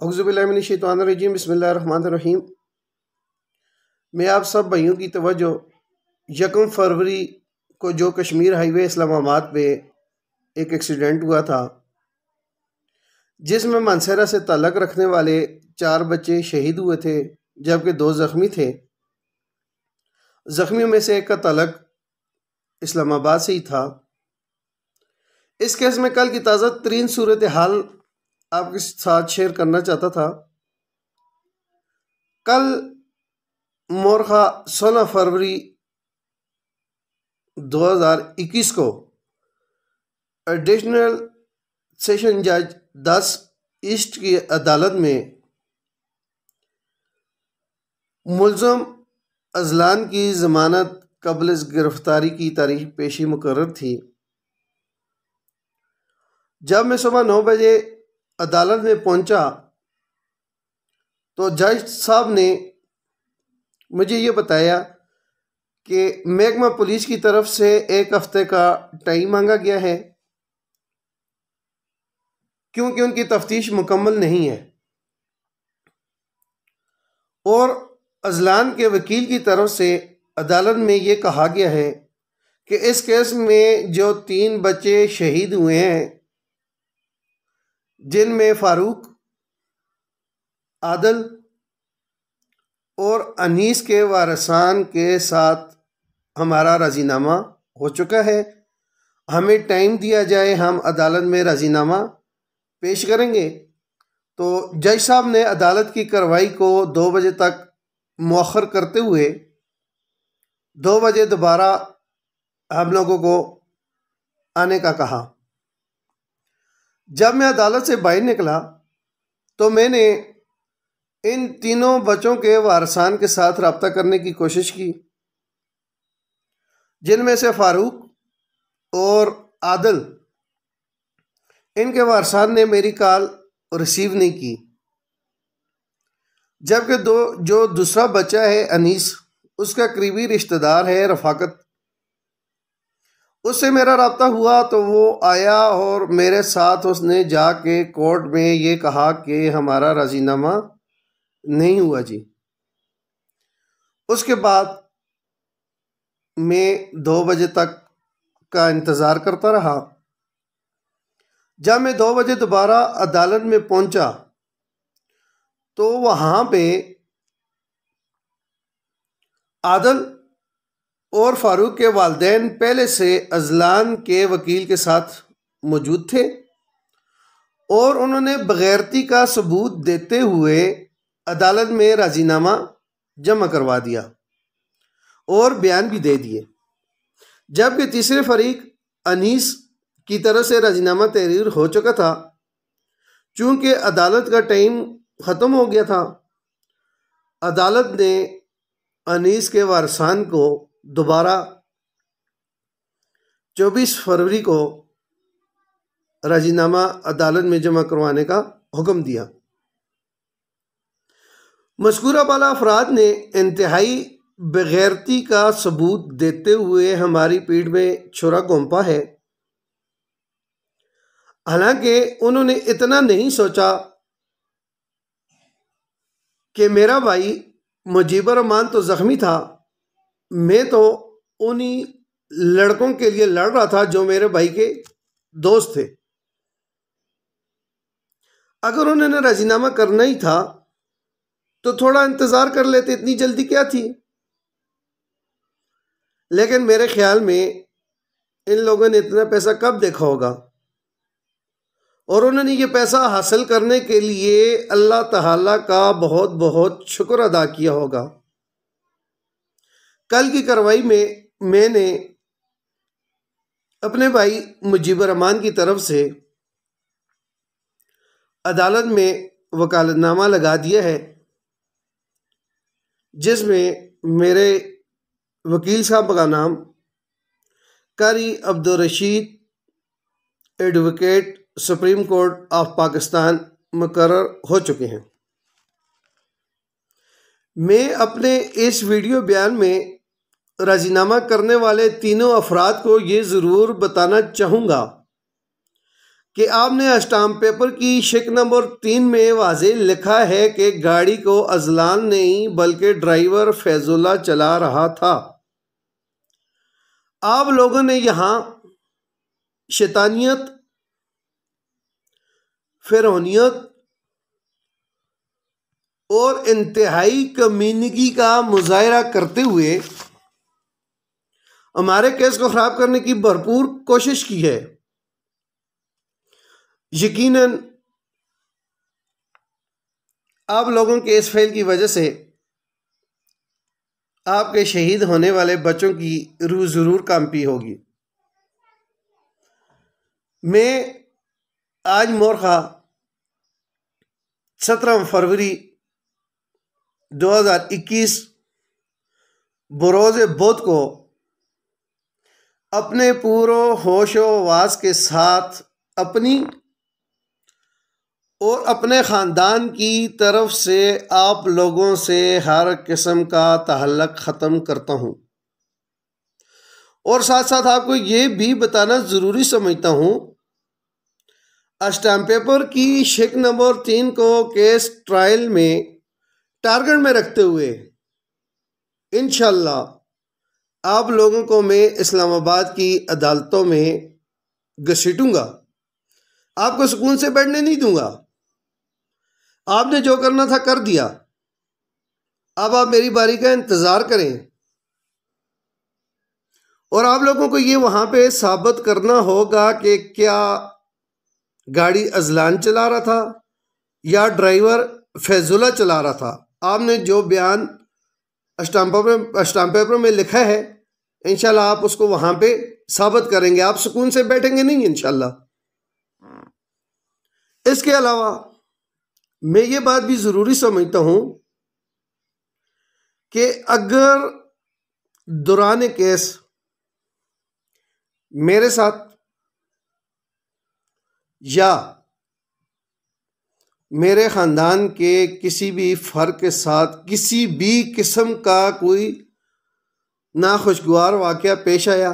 औज़ुबिल्लाहिमिनश्शैतानिर्रजीम बिस्मिल्लाहिर्रहमानिर्रहीम। मैं आप सब भाइयों की तवज्जो 1 फरवरी को जो कश्मीर हाईवे इस्लामाबाद पे एक एक्सीडेंट हुआ था जिसमें मानसरा से ताल्लुक़ रखने वाले 4 बच्चे शहीद हुए थे जबकि 2 ज़ख्मी थे। ज़ख्मियों में से एक का ताल्लुक़ इस्लामाबाद से ही था। इस केस में कल की ताज़ा तरीन सूरत हाल आपके साथ शेयर करना चाहता था। कल मोरखा 16 फरवरी 2021 को एडिशनल सेशन जज 10 ईस्ट की अदालत में मुल्ज़म अजलान की ज़मानत कबल गिरफ्तारी की तारीख पेशी मुकर्रर थी। जब मैं सुबह 9 बजे अदालत में पहुंचा तो जज साहब ने मुझे ये बताया कि महकमा पुलिस की तरफ से 1 हफ्ते का टाइम मांगा गया है क्योंकि उनकी तफ्तीश मुकम्मल नहीं है और अजलान के वकील की तरफ से अदालत में ये कहा गया है कि इस केस में जो 3 बच्चे शहीद हुए हैं जिनमें फारूक, आदल और अनीस के वारसान के साथ हमारा राज़ीनामा हो चुका है, हमें टाइम दिया जाए, हम अदालत में राज़ीनामा पेश करेंगे। तो जज साहब ने अदालत की कार्रवाई को 2 बजे तक मौखर करते हुए 2 बजे दोबारा हम लोगों को आने का कहा। जब मैं अदालत से बाहर निकला तो मैंने इन तीनों बच्चों के वारसान के साथ रब्ता करने की कोशिश की, जिनमें से फारूक और आदल, इनके वारसान ने मेरी कॉल रिसीव नहीं की। जबकि जो दूसरा बच्चा है अनीस, उसका करीबी रिश्तेदार है रफ़ाकत, उससे मेरा रब्ता हुआ तो वो आया और मेरे साथ उसने जाके कोर्ट में ये कहा कि हमारा राज़ीनामा नहीं हुआ जी। उसके बाद मैं 2 बजे तक का इंतज़ार करता रहा। जब मैं 2 बजे दोबारा अदालत में पहुंचा तो वहाँ पे आदल और फारूक के वालिदैन पहले से अजलान के वकील के साथ मौजूद थे और उन्होंने बगैरती का सबूत देते हुए अदालत में राज़ीनामा जमा करवा दिया और बयान भी दे दिए। जबकि तीसरे फरीक अनीस की तरफ से राज़ीनामा तहरीर हो चुका था। चूँकि अदालत का टाइम ख़त्म हो गया था, अदालत ने अनीस के वारसान को दोबारा 24 फरवरी को राज़ीनामा अदालत में जमा करवाने का हुक्म दिया। मज़कूरा बाला अफराद ने इंतहाई बेगैरती का सबूत देते हुए हमारी पीठ में छुरा घोंपा है। हालांकि उन्होंने इतना नहीं सोचा कि मेरा भाई मुजीबर रहमान तो ज़ख्मी था, मैं तो उन्हीं लड़कों के लिए लड़ रहा था जो मेरे भाई के दोस्त थे। अगर उन्होंने राज़ीनामा करना ही था तो थोड़ा इंतज़ार कर लेते, इतनी जल्दी क्या थी। लेकिन मेरे ख्याल में इन लोगों ने इतना पैसा कब देखा होगा और उन्होंने ये पैसा हासिल करने के लिए अल्लाह ताला का बहुत बहुत शुक्र अदा किया होगा। कल की कार्रवाई में मैंने अपने भाई मुजीबर रहमान की तरफ से अदालत में वकालतनामा लगा दिया है, जिसमें मेरे वकील साहब का नाम कारी Abdul Rashid advocate supreme court of Pakistan मुकर्रर हो चुके हैं। मैं अपने इस वीडियो बयान में राज़ीनामा करने वाले तीनों अफराद को ये ज़रूर बताना चाहूँगा कि आपने स्टाम्प पेपर की शिक नंबर 3 में वाज़ेह लिखा है कि गाड़ी को अजलान नहीं बल्कि ड्राइवर फैजुल्ला चला रहा था। आप लोगों ने यहाँ शैतानियत, फिरौनियत और इंतहाई कमीनगी का मुजाहरा करते हुए हमारे केस को ख़राब करने की भरपूर कोशिश की है। यकीनन आप लोगों के इस फेल की वजह से आपके शहीद होने वाले बच्चों की रूह ज़रूर कांपी होगी। मैं आज मोरखा 17 फरवरी 2021 बरोज़ बुध को अपने पूरे होशो वास के साथ अपनी और अपने ख़ानदान की तरफ से आप लोगों से हर किस्म का ताल्लुक़ ख़त्म करता हूँ और साथ साथ आपको ये भी बताना ज़रूरी समझता हूँ, स्टाम्प पेपर की शिक नंबर 3 को केस ट्रायल में टारगेट में रखते हुए इंशाअल्लाह आप लोगों को मैं इस्लामाबाद की अदालतों में घसीटूंगा। आपको सुकून से बैठने नहीं दूंगा। आपने जो करना था कर दिया, अब आप मेरी बारी का इंतज़ार करें और आप लोगों को ये वहाँ पे साबित करना होगा कि क्या गाड़ी अजलान चला रहा था या ड्राइवर फैजुल्ला चला रहा था। आपने जो बयान स्टाम्प पेपर में लिखा है इंशाल्लाह आप उसको वहाँ पे साबित करेंगे। आप सुकून से बैठेंगे नहीं इंशाल्लाह। इसके अलावा मैं ये बात भी ज़रूरी समझता हूँ कि अगर दौरान केस मेरे साथ या मेरे ख़ानदान के किसी भी फ़र्द के साथ किसी भी किस्म का कोई नाखुशगवार वाक़या पेश आया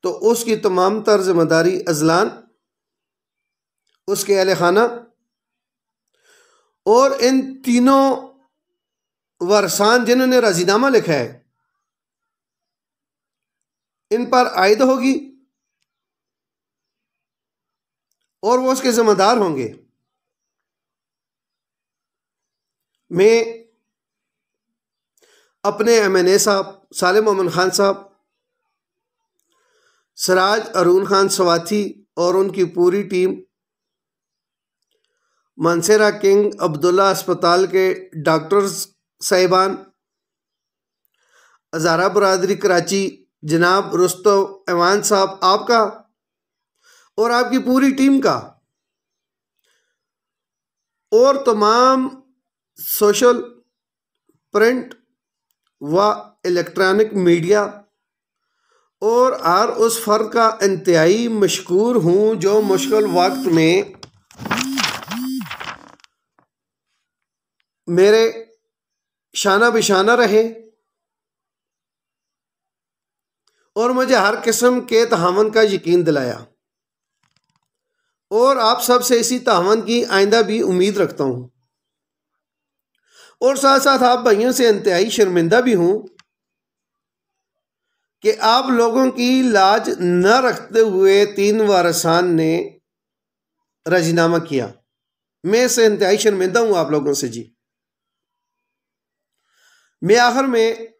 तो उसकी तमाम तर ज़िम्मेदारी अजलान, उसके अहले खाना और इन तीनों वारसान जिन्होंने राज़ीनामा लिखा है इन पर आयद होगी और वो उसके ज़िम्मेदार होंगे। मैं अपने MNA साहब सालिम मोमिन खान साहब, सिराज अरून खान सवाती और उनकी पूरी टीम, मानसेरा किंग अब्दुल्ला अस्पताल के डॉक्टर्स साहिबान, हज़ारा बरादरी कराची जनाब रुस्तम ऐवान साहब, आपका और आपकी पूरी टीम का और तमाम सोशल, प्रिंट व इलेक्ट्रॉनिक मीडिया और हर उस फ़र्द का इंतहाई मशकूर हूँ जो मुश्किल वक्त में मेरे शाना बिशाना रहे और मुझे हर किस्म के तहावन का यकीन दिलाया और आप सब से इसी तहावन की आइंदा भी उम्मीद रखता हूँ और साथ साथ आप भाइयों से इंतहाई शर्मिंदा भी हूँ कि आप लोगों की लाज न रखते हुए 3 वारसान ने राजीनामा किया। मैं इससे इंतहाई शर्मिंदा हूँ आप लोगों से जी। मैं आखिर में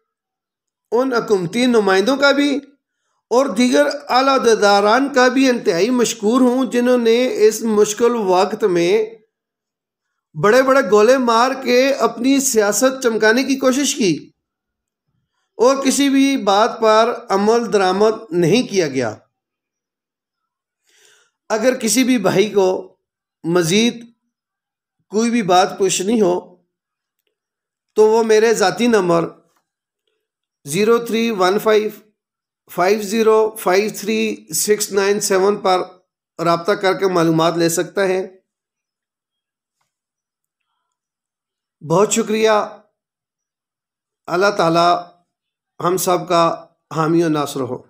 उन हुकूमती नुमाइंदों का भी और दीगर आला अहदेदारान का भी इंतहाई मशकूर हूँ जिन्होंने इस मुश्किल वक्त में बड़े बड़े गोले मार के अपनी सियासत चमकाने की कोशिश की और किसी भी बात पर अमल दरामद नहीं किया गया। अगर किसी भी भाई को मज़ीद कोई भी बात पूछनी हो तो वो मेरे ज़ाती नंबर 0315505367 पर रब्ता करके मालूमात ले सकता है। बहुत शुक्रिया। अल्लाह ताला हम सब का हामी और नासर हो।